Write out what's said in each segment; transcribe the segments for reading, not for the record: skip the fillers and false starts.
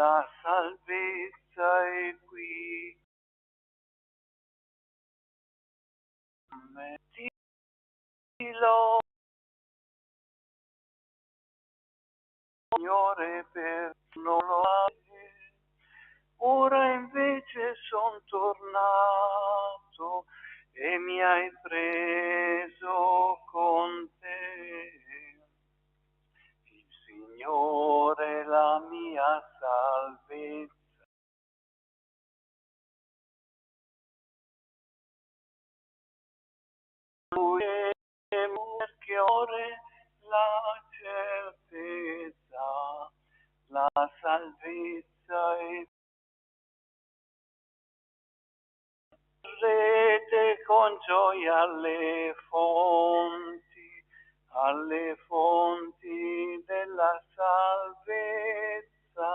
la salvezza è qui. Ti lo Signore per non lo hai. Ora invece son tornato e mi hai preso con te. Il Signore è la mia salvezza. Lui è perché ore la certezza, la salvezza è rete con gioia alle fonti della salvezza.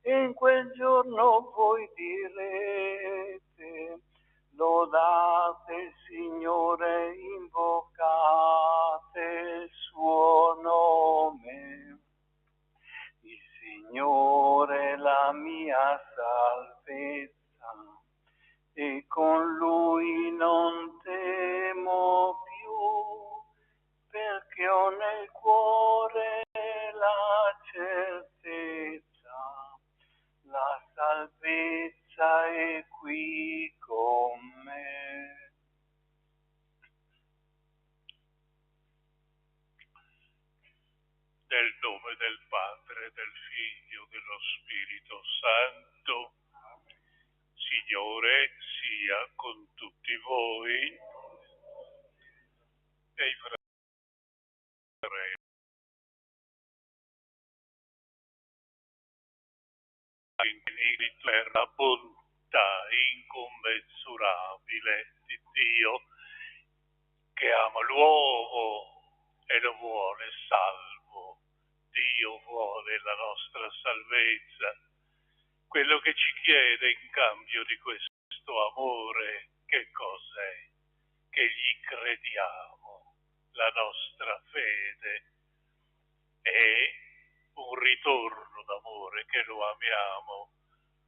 E in quel giorno voi direte, lodate il Signore, invocate il suo nome. Il Signore è la mia salvezza e con Lui non temo più, perché ho nel cuore la certezza, la salvezza è qui con me. Nel nome del Padre, del Figlio, dello Spirito Santo. Signore sia con tutti voi e i fratelli per la bontà incommensurabile di Dio che ama l'uomo e lo vuole salvo. Dio vuole la nostra salvezza. Quello che ci chiede in cambio di questo amore, che cos'è? Che gli crediamo, la nostra fede è un ritorno d'amore, che lo amiamo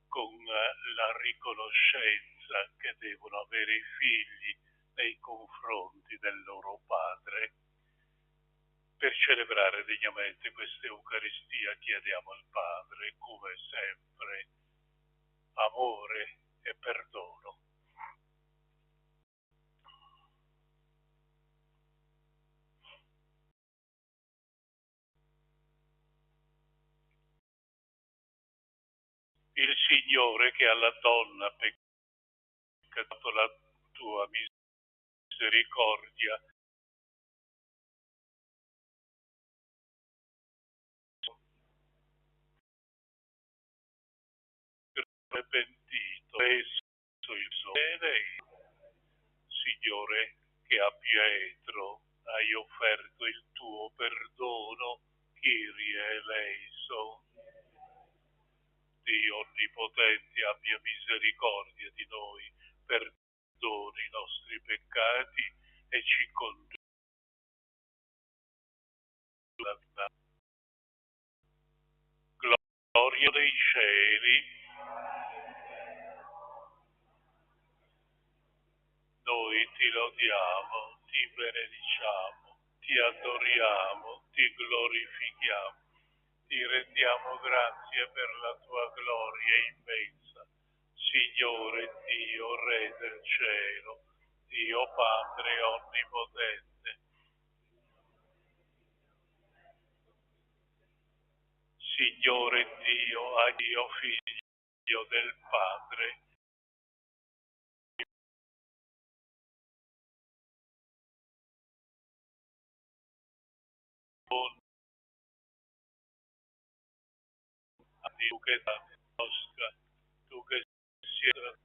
con la riconoscenza che devono avere i figli nei confronti del loro padre. Per celebrare degnamente questa Eucaristia chiediamo al Padre, come sempre, amore e perdono. Il Signore, che alla donna peccato la tua misericordia, arrepentito, presso il sole, Signore, che a Pietro hai offerto il tuo perdono, Kyrie eleison. Dio onnipotente abbia misericordia di noi, perdoni i nostri peccati e ci conduca alla gloria dei cieli. Noi ti lodiamo, ti benediciamo, ti adoriamo, ti glorifichiamo, ti rendiamo grazie per la tua gloria immensa. Signore Dio, Re del cielo, Dio Padre onnipotente, Signore Dio, a Dio Figlio del Padre, a Dio che da nostra, tu che sia,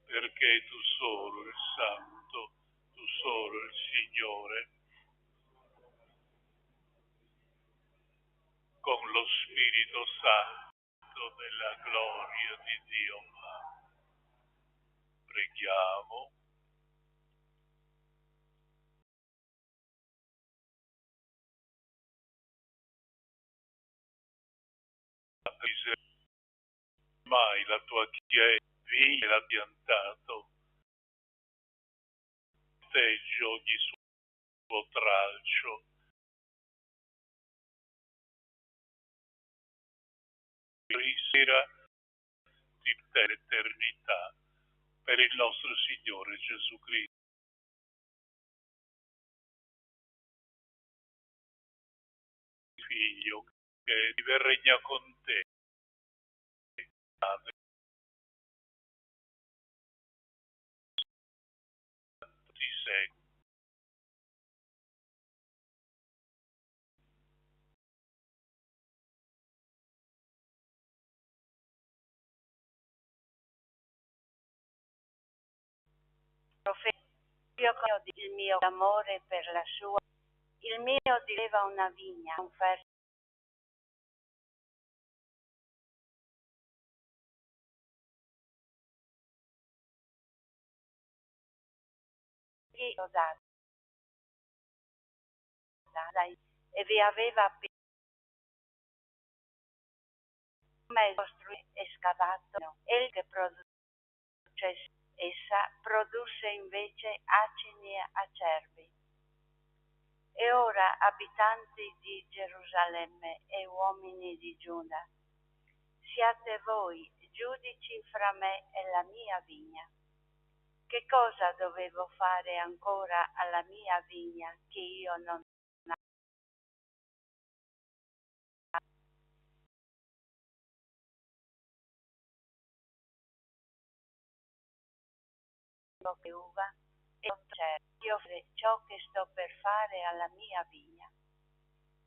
perché tu solo il Santo, tu solo il Signore, con lo Spirito Santo della gloria di Dio. Preghiamo. miseria, mai la tua chiesa vigna l'ha piantato, proteggi ogni suo tralcio, risera di te l'eternità per il nostro Signore Gesù Cristo. Figlio che vive e regna con te, Padre, ti segue. Profezio il mio amore per la sua, il mio diceva una vigna, un fertile data e vi aveva costruito e scavato, e il che produce essa produsse invece acini acerbi. E ora, abitanti di Gerusalemme e uomini di Giuda, siate voi giudici fra me e la mia vigna. Che cosa dovevo fare ancora alla mia vigna che io non avevo che uva e io ciò che sto per fare alla mia vigna?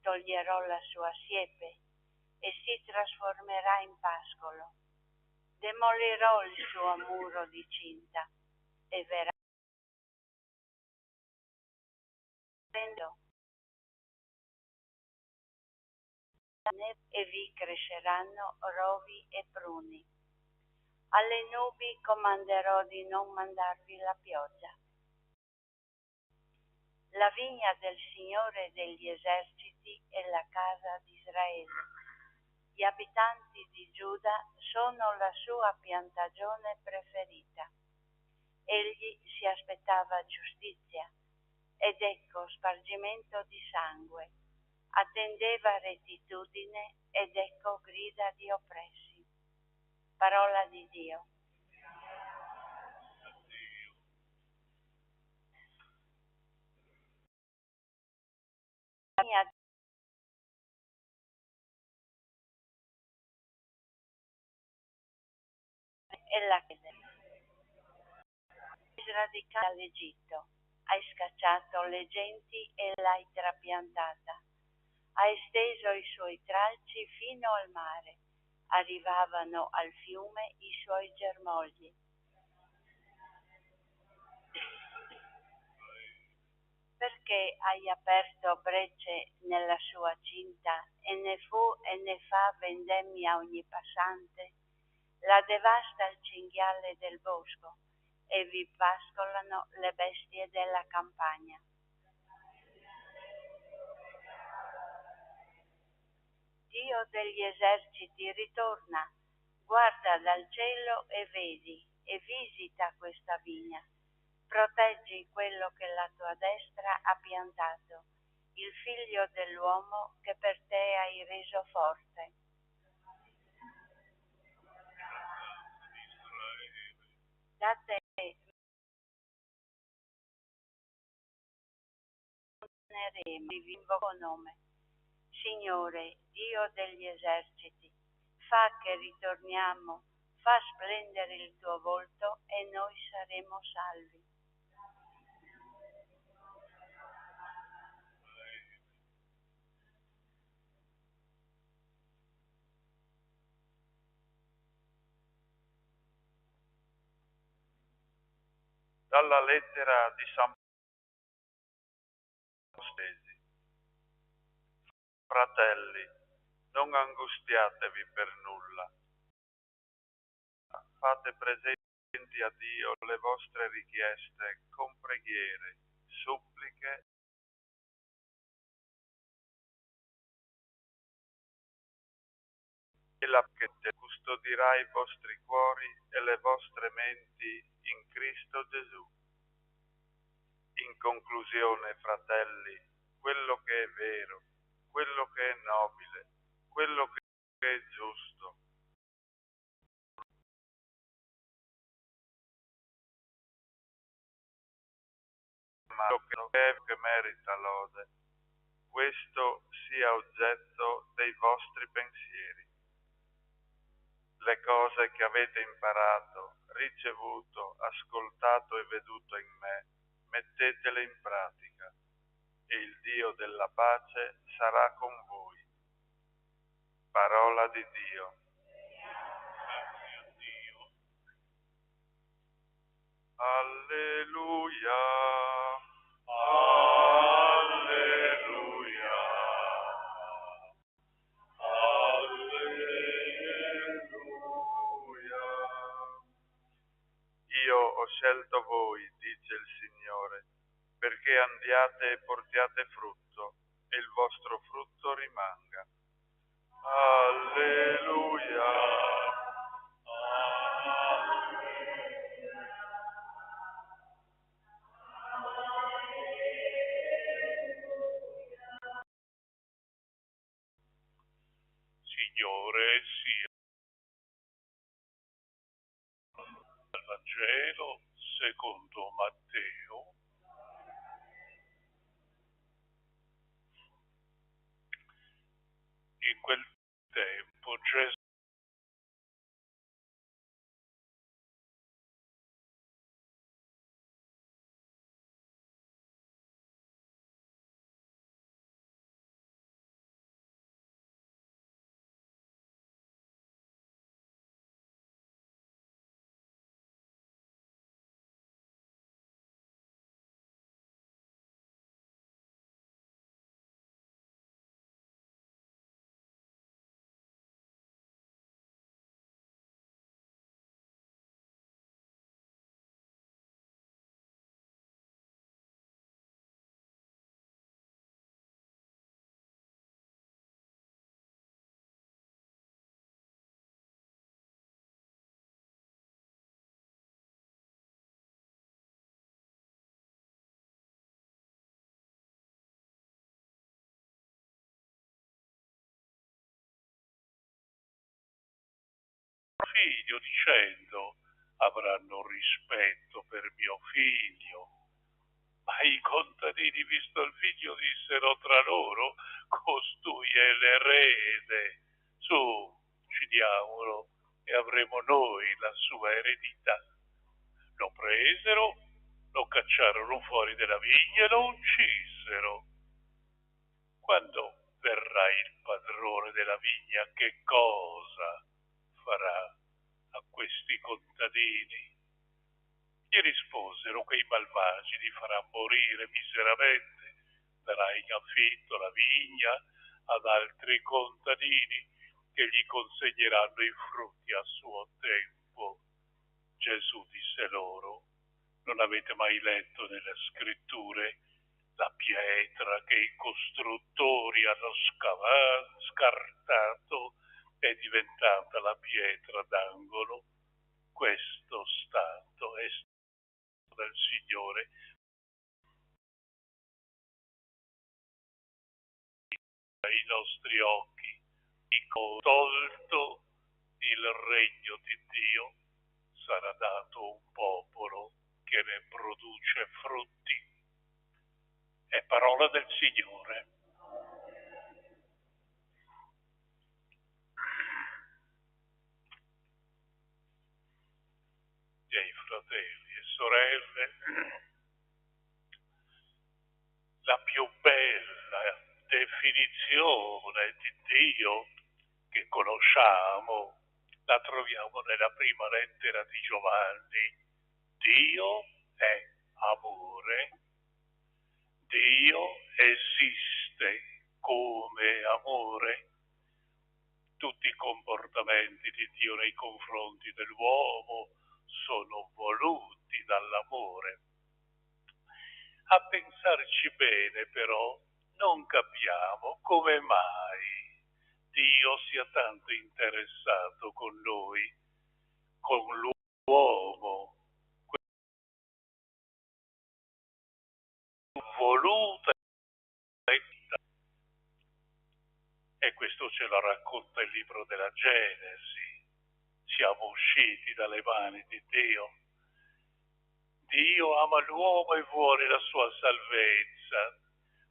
Toglierò la sua siepe e si trasformerà in pascolo. Demolirò il suo muro di cinta e verrà e vi cresceranno rovi e pruni. Alle nubi comanderò di non mandarvi la pioggia. La vigna del Signore degli eserciti è la casa di Israele. Gli abitanti di Giuda sono la sua piantagione preferita. Egli si aspettava giustizia ed ecco spargimento di sangue. Attendeva rettitudine ed ecco grida di oppressi. Parola di Dio. La mia è la fede. Sradicata dall'Egitto, hai scacciato le genti e l'hai trapiantata. Ha esteso i suoi tralci fino al mare, arrivavano al fiume i suoi germogli. Perché hai aperto brecce nella sua cinta e ne fa vendemmia ogni passante? La devasta il cinghiale del bosco e vi pascolano le bestie della campagna. Dio degli eserciti ritorna, guarda dal cielo e vedi, e visita questa vigna. Proteggi quello che la tua destra ha piantato, il figlio dell'uomo che per te hai reso forte. Da te vi invoco nome. Signore, Dio degli eserciti, fa che ritorniamo, fa splendere il tuo volto e noi saremo salvi. Dalla lettera di San Stesi. Fratelli, non angustiatevi per nulla. Fate presenti a Dio le vostre richieste con preghiere, suppliche e la che custodirà i vostri cuori e le vostre menti in Cristo Gesù. In conclusione, fratelli, quello che è vero, quello che è nobile, quello che è giusto, ma quello che merita lode, questo sia oggetto dei vostri pensieri. Le cose che avete imparato, ricevuto, ascoltato e veduto in me, mettetele in pratica e il Dio della pace sarà con voi. Parola di Dio. Grazie a Dio. Alleluia. Alleluia. Alleluia. Io ho scelto voi, dice il Signore, perché andiate e portiate frutto e il vostro frutto rimanga. Alleluia. Signore sia il Vangelo secondo Matteo. In quel tempo Gesù figlio dicendo avranno rispetto per mio figlio. Ma i contadini, visto il figlio, dissero tra loro: costui è l'erede, su, uccidiamolo e avremo noi la sua eredità. Lo presero, lo cacciarono fuori della vigna e lo uccisero. Quando verrà il padrone della vigna, che cosa farà a questi contadini? Gli risposero: quei malvagi li farà morire miseramente, darà in affitto la vigna ad altri contadini che gli consegneranno i frutti a suo tempo. Gesù disse loro: non avete mai letto nelle scritture la pietra che i costruttori hanno scartato è diventata la pietra d'angolo? Questo stato è del Signore ai nostri occhi. Dico, tolto il regno di Dio, sarà dato un popolo che ne produce frutti. È parola del Signore. Miei fratelli e sorelle, la più bella definizione di Dio che conosciamo la troviamo nella prima lettera di Giovanni. Dio è amore. Dio esiste come amore. Tutti i comportamenti di Dio nei confronti dell'uomo sono voluti dall'amore. A pensarci bene, però, non capiamo come mai Dio sia tanto interessato con noi, con l'uomo, voluta e questo ce lo racconta il libro della Genesi. Siamo usciti dalle mani di Dio. Dio ama l'uomo e vuole la sua salvezza,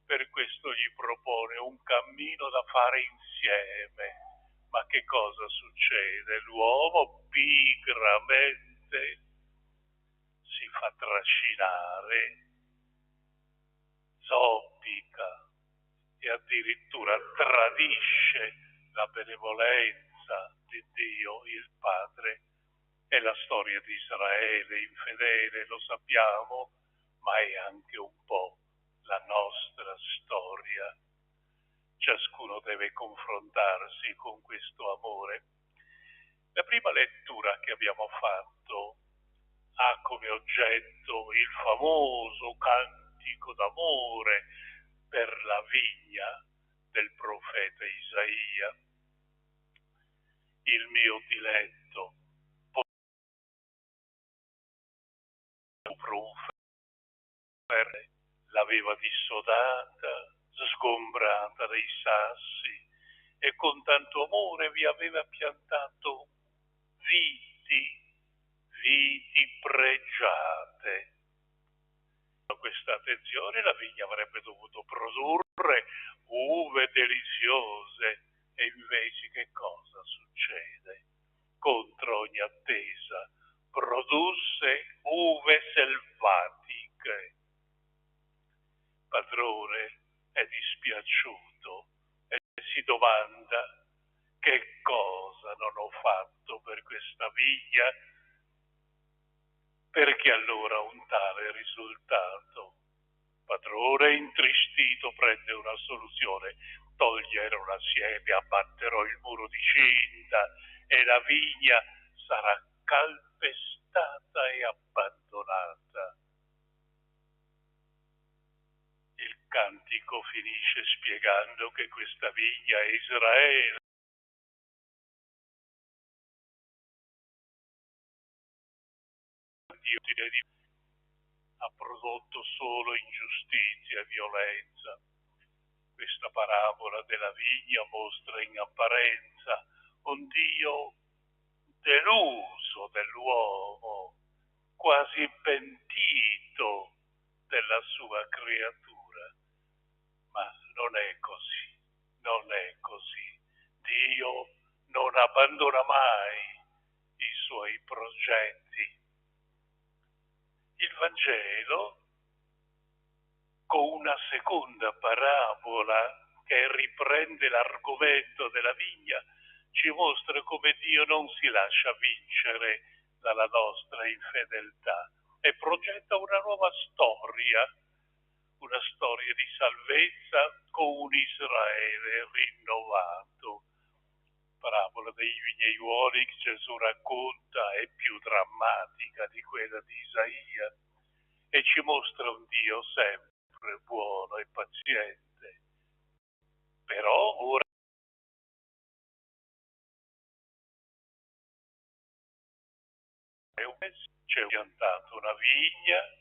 per questo gli propone un cammino da fare insieme. Ma che cosa succede? L'uomo pigramente si fa trascinare, zoppica e addirittura tradisce la benevolenza di Dio, il Padre. È la storia di Israele infedele, lo sappiamo, ma è anche un po' la nostra storia. Ciascuno deve confrontarsi con questo amore. La prima lettura che abbiamo fatto ha come oggetto il famoso cantico d'amore per la vigna del profeta Isaia. Il mio diletto l'aveva dissodata, sgombrata dai sassi, e con tanto amore vi aveva piantato viti pregiate. A questa attenzione la vigna avrebbe dovuto produrre uve deliziose, e invece che cosa succede? Contro ogni attesa, produsse uve selvatiche. Padrone è dispiaciuto e si domanda: che cosa non ho fatto per questa vigna? Perché allora un tale risultato? Padrone intristito prende una soluzione: toglierò la siepe, abbatterò il muro di cinta e la vigna sarà calpestata e abbandonata. Il cantico finisce spiegando che questa vigna è Israele. Dio ha prodotto solo ingiustizia e violenza. Questa parabola della vigna mostra in apparenza un Dio deluso dell'uomo, quasi pentito della sua creatura. Ma non è così, non è così. Dio non abbandona mai i suoi progetti. Il Vangelo, con una seconda parabola che riprende l'argomento della vigna, ci mostra come Dio non si lascia vincere dalla nostra infedeltà e progetta una nuova storia, una storia di salvezza con un Israele rinnovato. La parabola dei vignaiuoli che Gesù racconta è più drammatica di quella di Isaia e ci mostra un Dio sempre buono e paziente. Però ora c'è piantato una vigna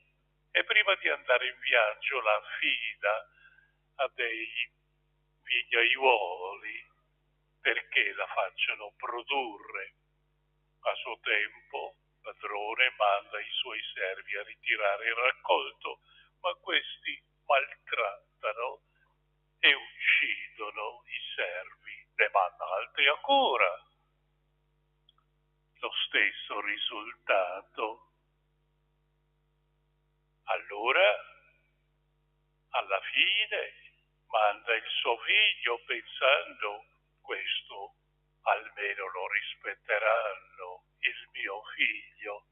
e prima di andare in viaggio la affida a dei vignaiuoli perché la facciano produrre. A suo tempo il padrone manda i suoi servi a ritirare il raccolto, ma questi maltrattano e uccidono i servi, ne manda altri ancora. Lo stesso risultato. Allora, alla fine, manda il suo figlio pensando: questo almeno lo rispetteranno, il mio figlio.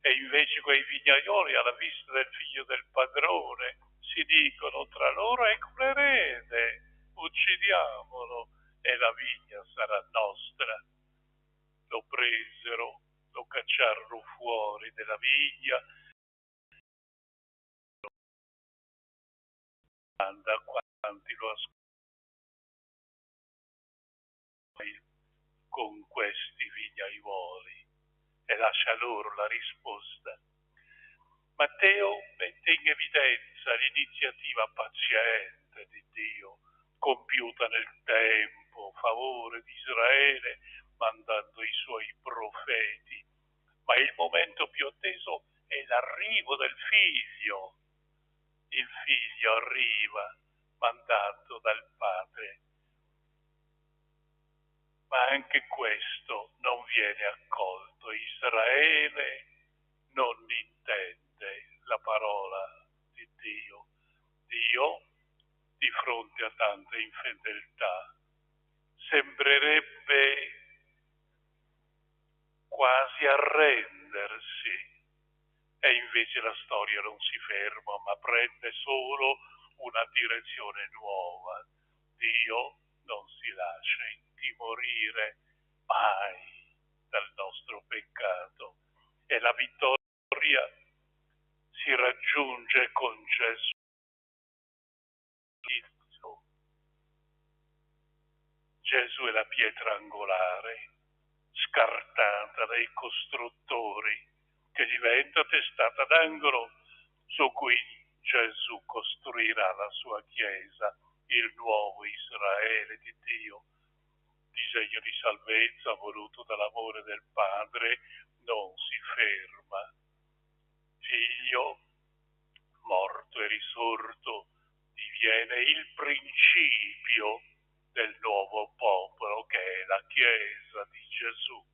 E invece quei vignaioli, alla vista del figlio del padrone, si dicono tra loro: ecco l'erede, uccidiamolo e la vigna sarà nostra. Lo presero, lo cacciarono fuori della vigna, da quanti lo ascoltano. con questi vignaiuoli? E lascia loro la risposta. Matteo mette in evidenza l'iniziativa paziente di Dio, compiuta nel tempo a favore di Israele, mandando i suoi profeti. Ma il momento più atteso è l'arrivo del figlio. Il figlio arriva, mandato dal padre. Ma anche questo non viene accolto. Israele non intende la parola di Dio. Dio, di fronte a tanta infedeltà, sembrerebbe quasi arrendersi, e invece la storia non si ferma, ma prende solo una direzione nuova. Dio non si lascia intimorire mai dal nostro peccato, e la vittoria si raggiunge con Gesù. Gesù è la pietra angolare, scartata dai costruttori, che diventa testata d'angolo su cui Gesù costruirà la sua Chiesa, il nuovo Israele di Dio. Disegno di salvezza voluto dall'amore del Padre non si ferma. Figlio, morto e risorto, diviene il principio del nuovo popolo che è la Chiesa di Gesù,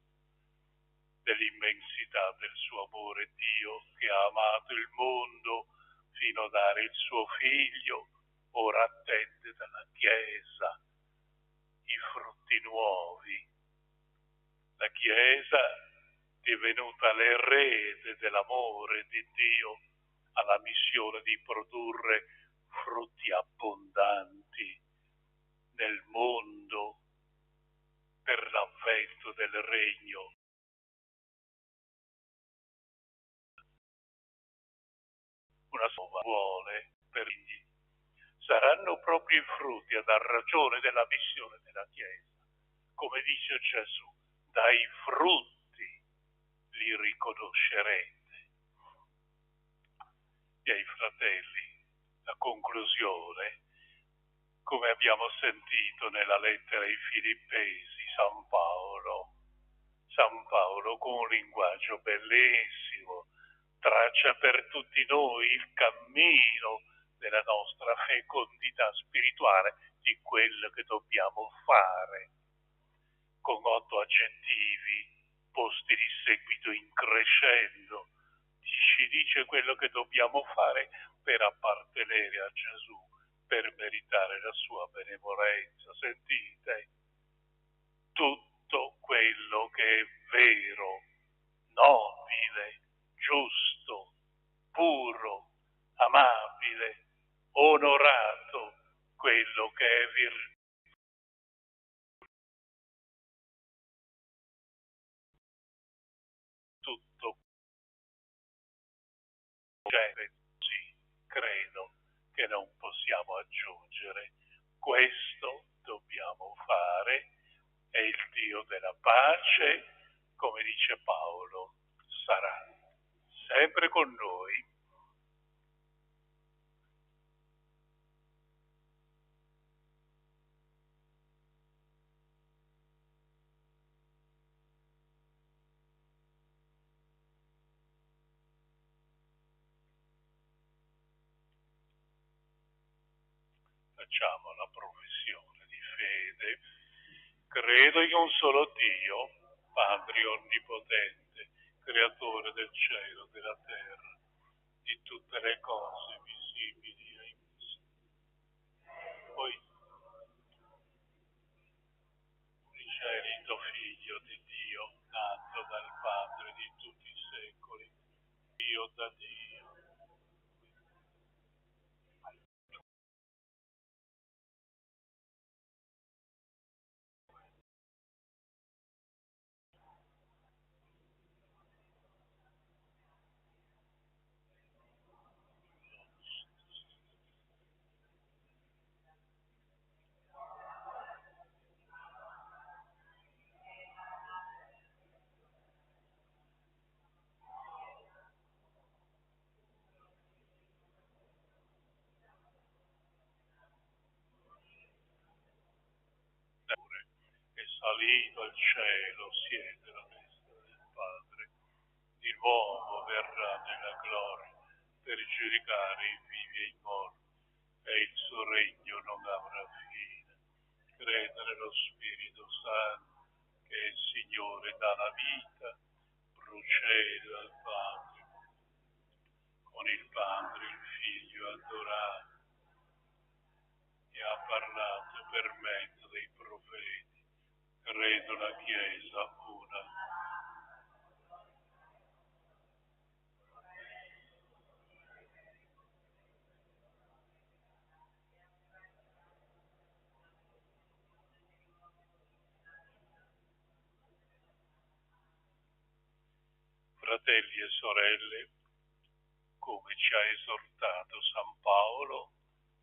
dell'immensità del suo amore. Dio che ha amato il mondo fino a dare il suo Figlio, ora attende dalla Chiesa i frutti nuovi. La Chiesa, divenuta l'erede dell'amore di Dio, ha la missione di produrre frutti abbondanti nel mondo per l'avvento del regno. Una sola vuole per egli. Saranno proprio i frutti a dar ragione della missione della Chiesa. Come dice Gesù, dai frutti li riconoscerete. Miei fratelli, la conclusione, come abbiamo sentito nella lettera ai Filippesi, San Paolo con un linguaggio bellissimo traccia per tutti noi il cammino della nostra fecondità spirituale, di quello che dobbiamo fare, con 8 aggettivi posti di seguito in crescendo. Ci dice quello che dobbiamo fare per appartenere a Gesù, per meritare la sua benevolenza. Sentite, tutto quello che è vero, nobile, giusto, puro, amabile, onorato, quello che è virtù, tutto sì, credo che non possiamo aggiungere. Questo dobbiamo fare, e il Dio della pace, come dice Paolo, sarà sempre con noi. Facciamo la professione di fede. Credo in un solo Dio, Padre onnipotente, creatore del cielo, della terra, di tutte le cose visibili e invisibili. Poi, unigenito Figlio di Dio, nato dal Padre di tutti i secoli, Dio da Dio, salito al cielo, siede alla destra del Padre. Di nuovo verrà nella gloria per giudicare i vivi e i morti, e il suo regno non avrà fine. Credo nello Spirito Santo, che è il Signore dà la vita, procede al Padre, con il Padre il Figlio adorato, e ha parlato per mezzo dei profeti. Credo la Chiesa una. Fratelli e sorelle, come ci ha esortato San Paolo,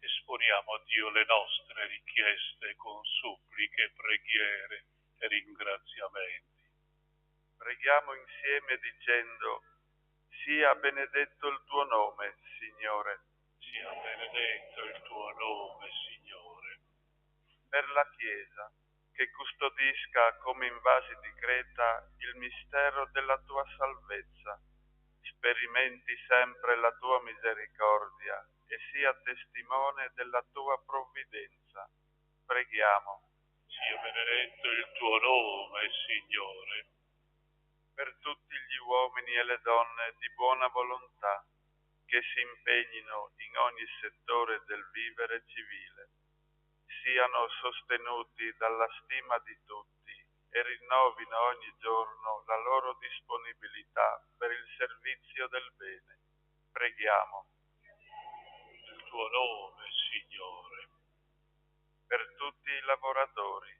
esponiamo a Dio le nostre richieste con suppliche, preghiere e ringraziamenti. Preghiamo insieme dicendo: sia benedetto il tuo nome, Signore. Sia benedetto il tuo nome, Signore. Per la Chiesa, che custodisca come in vasi di creta il mistero della tua salvezza, sperimenti sempre la tua misericordia e sia testimone della tua provvidenza. Preghiamo. Sia benedetto il tuo nome, Signore. Per tutti gli uomini e le donne di buona volontà, che si impegnino in ogni settore del vivere civile, siano sostenuti dalla stima di tutti e rinnovino ogni giorno la loro disponibilità per il servizio del bene. Preghiamo. Il tuo nome, Signore. Per tutti i lavoratori,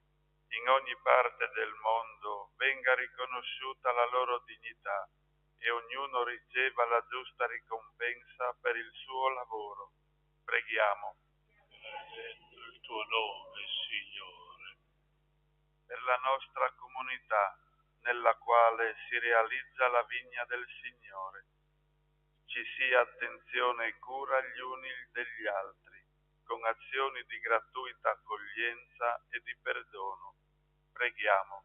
in ogni parte del mondo, venga riconosciuta la loro dignità e ognuno riceva la giusta ricompensa per il suo lavoro. Preghiamo. Benedetto il tuo nome, Signore. Per la nostra comunità, nella quale si realizza la vigna del Signore, ci sia attenzione e cura gli uni degli altri, con azioni di gratuita accoglienza e di perdono. Preghiamo.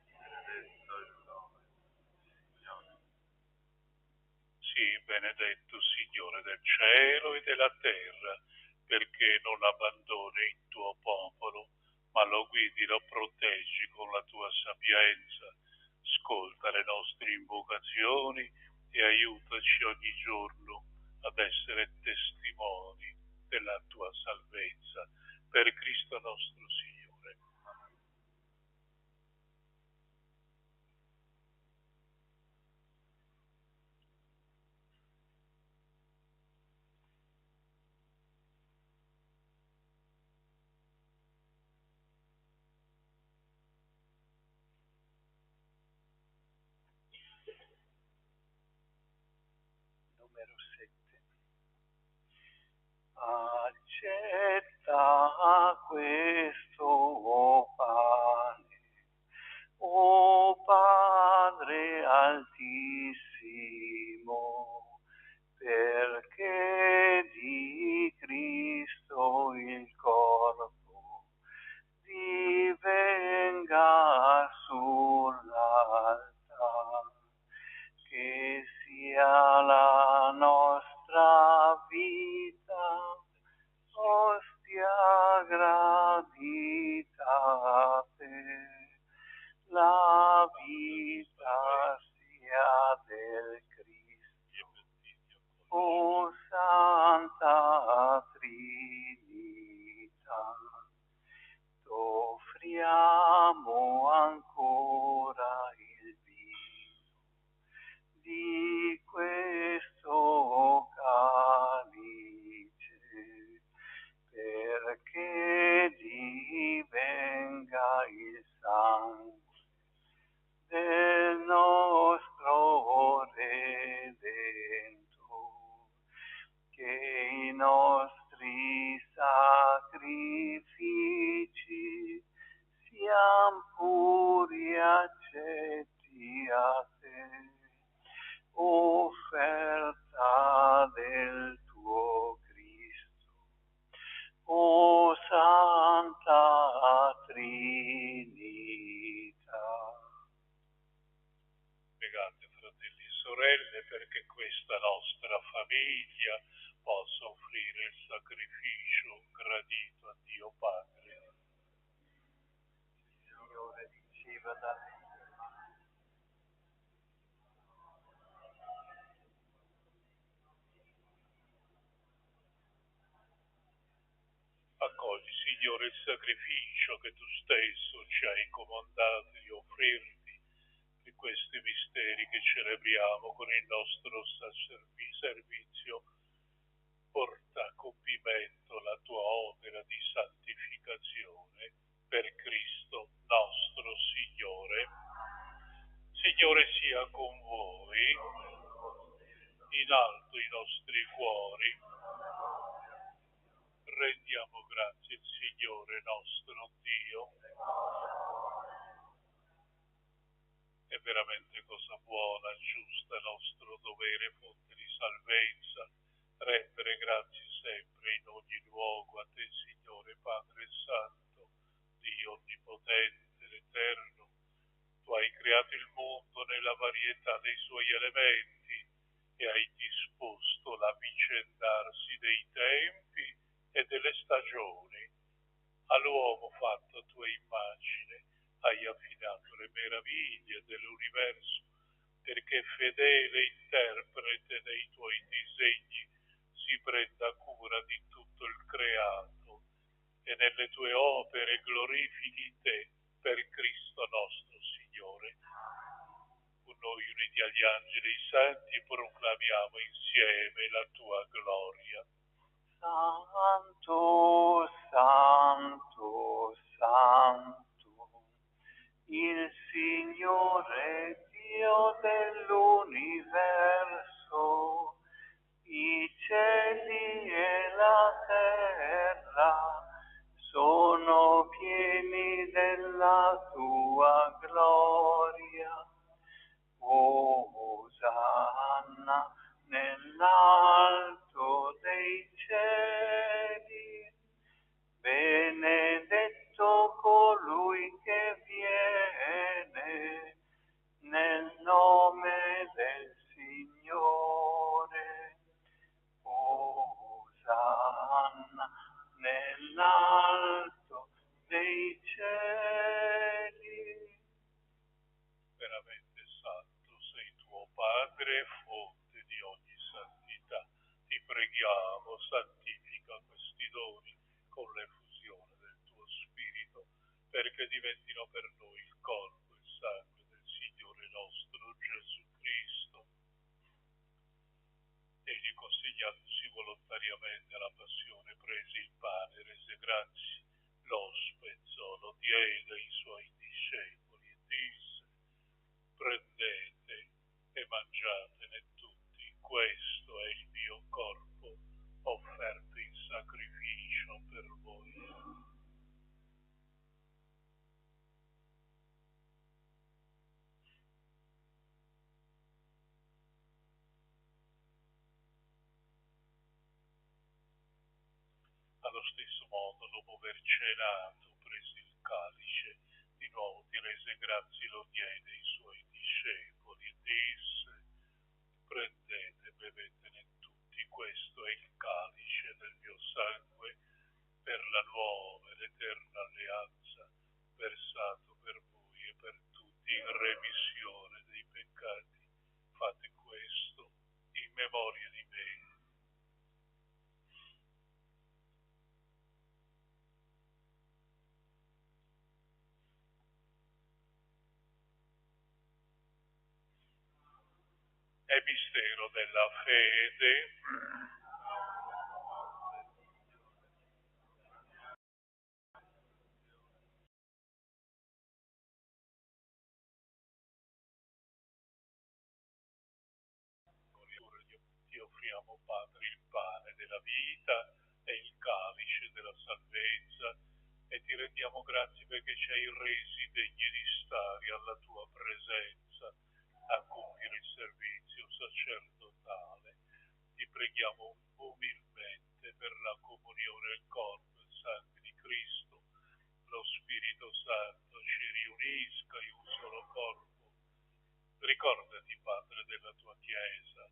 Benedetto il nome del Signore. Sì, benedetto Signore del cielo e della terra, perché non abbandoni il tuo popolo, ma lo guidi, lo proteggi con la tua sapienza. Ascolta le nostre invocazioni e aiutaci ogni giorno ad essere testimoni della tua salvezza. Per Cristo nostro Signore. Numero 7. Accetta questo pane, o Padre Altissimo, perché di Cristo il corpo divenga sull'altare, che sia la nostra vita ostia gradita a te. La vita sia del Cristo, o Santa Trinità. Offriamo ancora il vino di questo calice, perché divenga il sangue del nostro Redentor, che i nostri sacrifici sian puri accetti a te, offerta del tuo Cristo, o Santa Trinità. perché questa nostra famiglia possa offrire il sacrificio gradito a Dio Padre. Signore, riceva da me. Accogli, Signore, il sacrificio che tu stesso ci hai comandato di offrirti di questi misteri che celebriamo con il nostro servizio. Porta a compimento la tua opera di santificazione per Cristo nostro Signore. Signore sia con voi, in alto i nostri cuori. Rendiamo grazie al Signore nostro Dio. È veramente cosa buona, giusta, nostro dovere, fonte di salvezza, rendere grazie sempre in ogni luogo a te, Signore Padre Santo, Dio Onnipotente, l'Eterno. Tu hai creato il mondo nella varietà dei suoi elementi e hai disposto l'avvicendarsi dei tempi e delle stagioni. All'uomo fatto a tua immagine hai affidato le meraviglie dell'universo, perché fedele interprete dei tuoi disegni si prenda cura di tutto il creato e nelle tue opere glorifichi te per Cristo nostro Signore. Con noi uniti agli angeli e ai santi proclamiamo insieme la tua gloria. Santo, santo, santo, il Signore Dio dell'universo, i cieli e la terra sono pieni della tua gloria. Osanna nell'alto dei cieli, benedetto colui che viene nel nome del Signore. Osanna nell'alto dei cieli. Veramente santo sei tuo Padre, fonte di ogni santità. Ti preghiamo, santifica questi doni con l'effusione del tuo Spirito, perché diventino per noi il corpo e il sangue del Signore nostro Gesù Cristo. Egli, consegnatosi volontariamente alla passione, prese il pane, rese grazie, lo spezzò, lo diede ai suoi discepoli e disse: prendete e mangiatene tutti, questo è il mio corpo offerto in sacrificio per voi. Allo stesso modo, dopo aver cenato, prese il calice, di nuovo ti rese grazie, lo diede ai suoi discepoli e disse: prendete e bevetene tutti, questo è il calice del mio sangue per la nuova ed eterna alleanza, versato per voi e per tutti in remissione dei peccati. Fate questo in memoria di me. È mistero della fede. Ti offriamo, Padre, il pane della vita e il calice della salvezza e ti rendiamo grazie perché ci hai resi degni di stare alla tua presenza a compiere il servizio sacerdotale. Ti preghiamo umilmente per la comunione del corpo e sangue di Cristo. Lo Spirito Santo ci riunisca in un solo corpo. Ricordati, Padre, della tua Chiesa,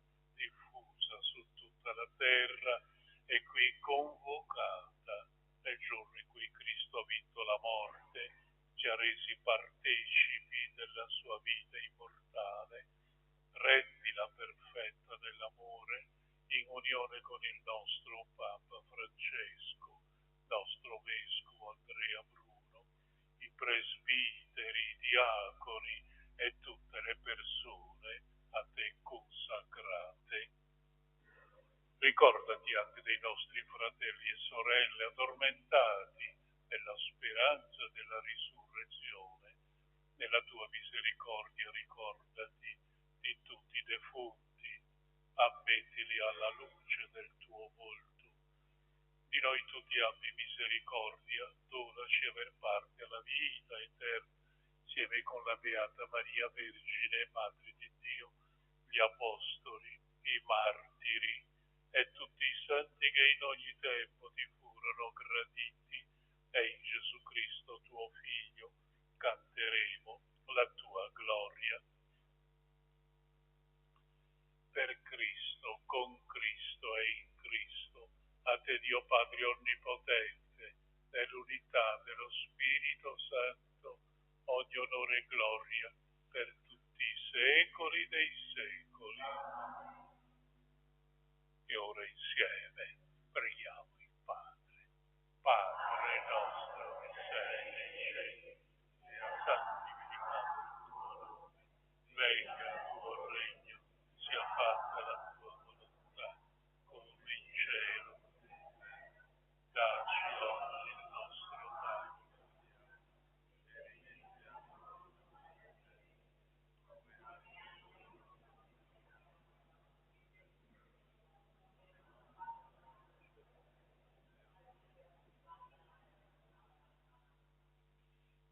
terra è qui convocata nel giorno in cui Cristo ha vinto la morte, ci ha resi partecipi della sua vita immortale. Rendila perfetta nell'amore, in unione con il nostro Papa Francesco, nostro Vescovo Andrea Bruno, i presbiteri, i diaconi e tutte le persone a te consacrate. Ricordati anche dei nostri fratelli e sorelle addormentati nella speranza della risurrezione. Nella tua misericordia ricordati di tutti i defunti, ammettili alla luce del tuo volto. Di noi tutti abbi misericordia, donaci aver parte alla vita eterna, insieme con la Beata Maria Vergine, Madre di Dio, gli Apostoli, i Martiri e tutti i santi che in ogni tempo ti furono graditi, e in Gesù Cristo tuo Figlio canteremo la tua gloria. Per Cristo, con Cristo e in Cristo, a te Dio Padre Onnipotente, nell'unità dello Spirito Santo, ogni onore e gloria per tutti i secoli dei secoli. E ora insieme preghiamo il Padre. Padre nostro che sei nei cieli, santificato il tuo nome, venga il tuo regno, sia fatta la tua volontà, come in cielo. Dacci oggi il nostro pane.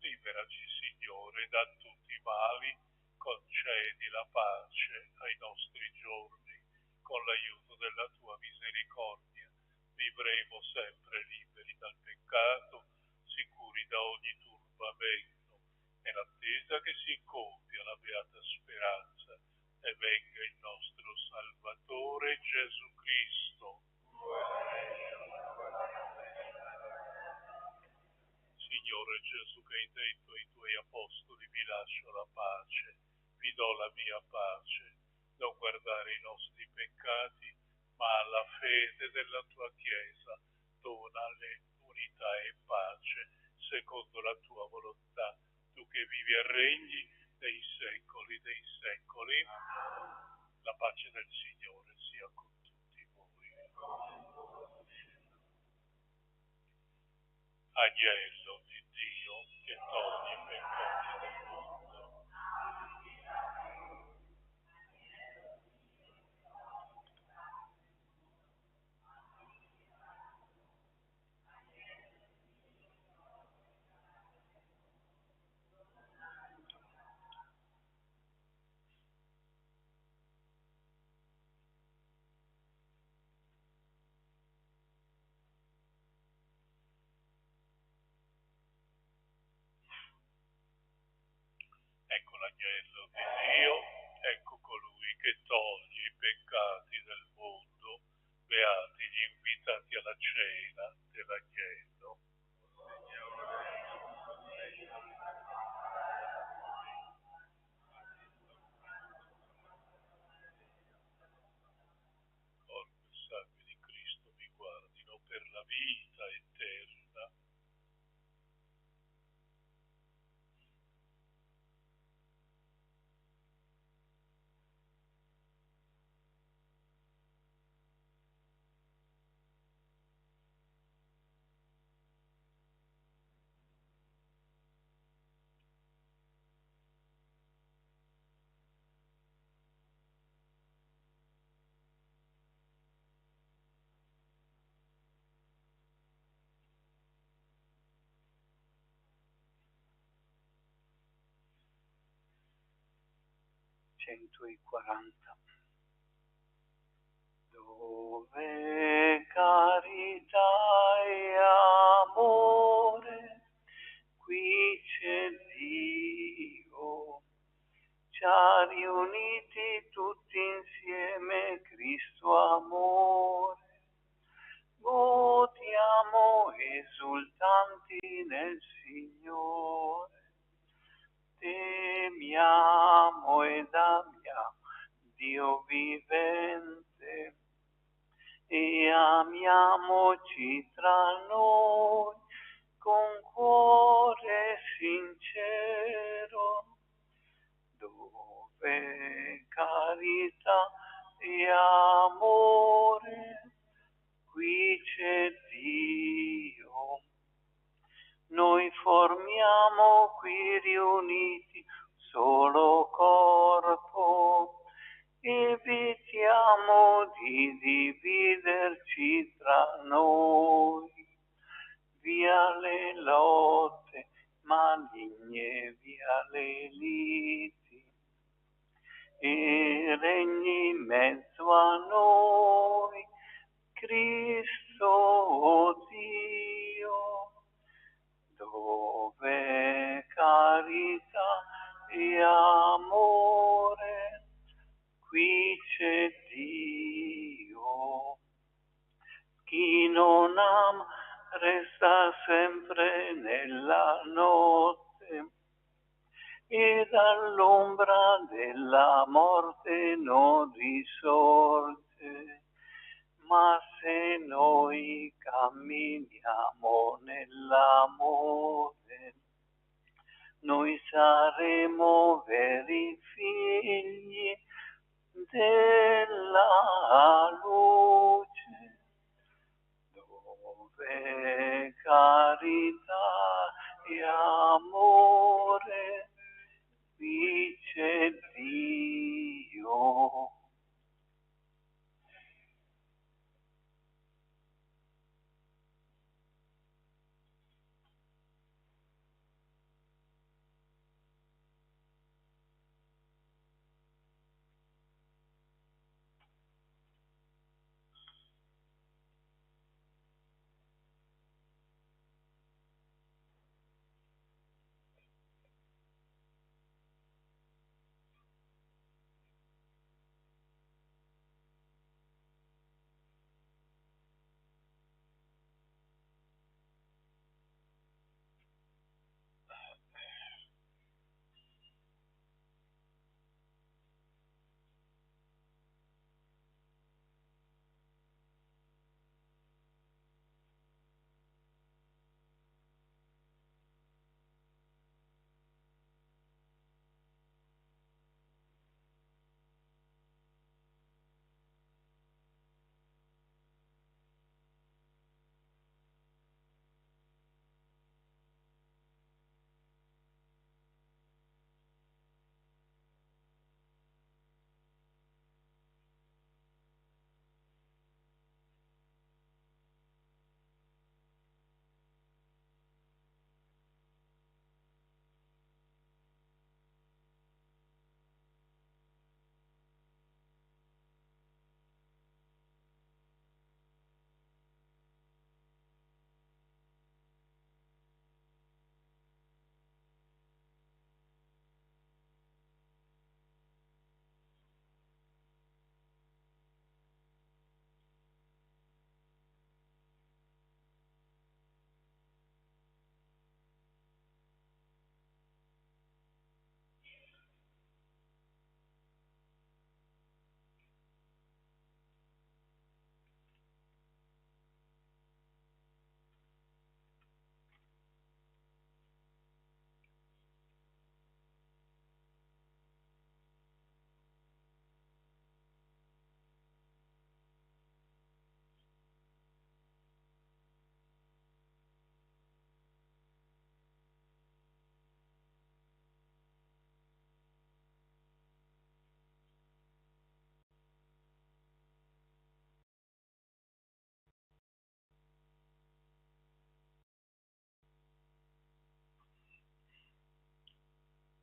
Liberaci, Signore, da tutti i mali, concedi la pace ai nostri giorni, con l'aiuto della tua misericordia. Vivremo sempre liberi dal peccato, sicuri da ogni turbamento, nell'attesa che si compia la beata speranza e venga il nostro Salvatore Gesù Cristo. Signore Gesù, che hai detto ai tuoi apostoli, vi lascio la pace, vi do la mia pace, non guardare i nostri peccati, ma alla fede della tua Chiesa, donale unità e pace, secondo la tua volontà, tu che vivi e regni nei secoli dei secoli. La pace del Signore sia con tutti voi. Agnello di Dio, che toglie i peccati del mondo. Ecco l'agnello di Dio, ecco colui che toglie i peccati del mondo. Beati gli invitati alla cena dell'agnello. Corpo e sangue di Cristo mi guardino per la vita eterna. Dove carità e amore, qui c'è Dio, ci ha riuniti tutti insieme Cristo amore. esultanti nel Signore. Temiamo ed amiamo Dio vivente e amiamoci tra noi con cuore sincero, dove carità e amore, qui c'è Dio. Noi formiamo qui riuniti solo corpo, evitiamo di dividerci tra noi, via le lotte maligne, via le liti, e regni in mezzo a noi, Cristo, oh Dio, dove carità e amore, qui c'è Dio. Chi non ama resta sempre nella notte e dall'ombra della morte non risorge. Ma se noi camminiamo nell'amore, noi saremo veri figli della luce, dove carità e amore, qui c'è Dio.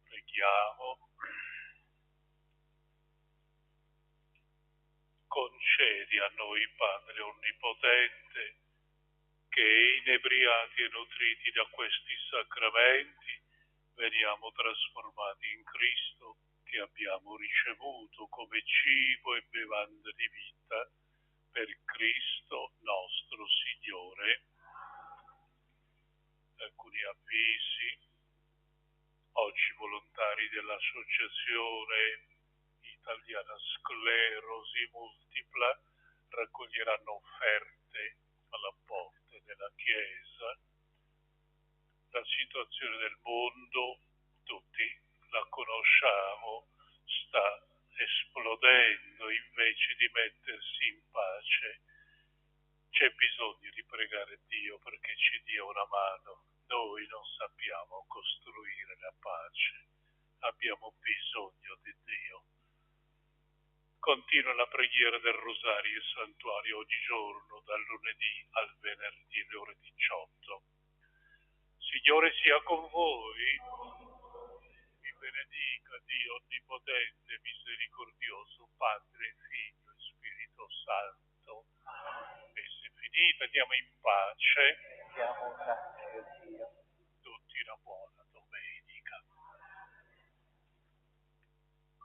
Preghiamo. Concedi a noi, Padre Onnipotente, che inebriati e nutriti da questi sacramenti veniamo trasformati in Cristo, che abbiamo ricevuto come cibo e bevanda di vita per Cristo nostro Signore. alcuni avvisi. Oggi volontari dell'Associazione Italiana Sclerosi Multipla raccoglieranno offerte alla porta della Chiesa. La situazione del mondo, tutti la conosciamo, sta esplodendo. Invece di mettersi in pace c'è bisogno di pregare Dio perché ci dia una mano. Noi non sappiamo costruire la pace, abbiamo bisogno di Dio. Continua la preghiera del Rosario e Santuario ogni giorno, dal lunedì al venerdì alle ore 18. Signore sia con voi, vi benedica Dio Onnipotente, Misericordioso, Padre, Figlio e Spirito Santo. Messa è finita, andiamo in pace. Diamo grazie a Dio. Tutti una buona domenica.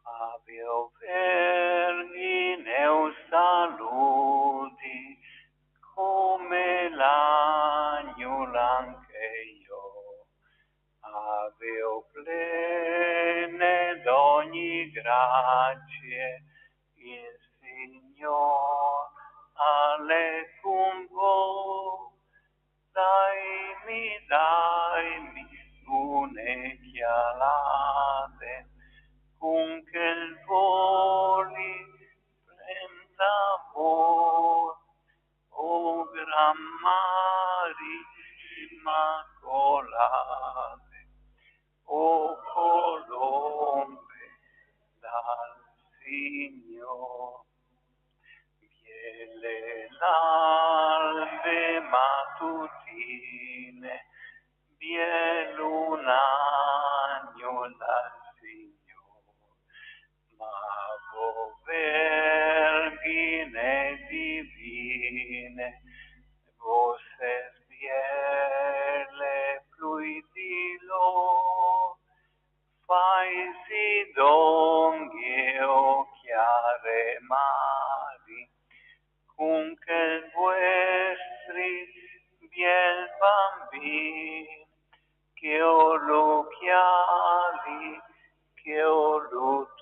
Ave o Vergine o saluti, come l'agnolo anche io. Ave o plene d'ogni grazie, il Signor alle con voi. Daimi une chialate, con che il voli prenda voi, o gran mari immacolate, o colombe dal Signor. Viele l'albe mattutine, viene un agno dal Signor, ma vo vergine divine, vosse viele plui di lo, faisi donghi o chiare mari, con che vuestri biel bambini, che o lo chiali, che o lo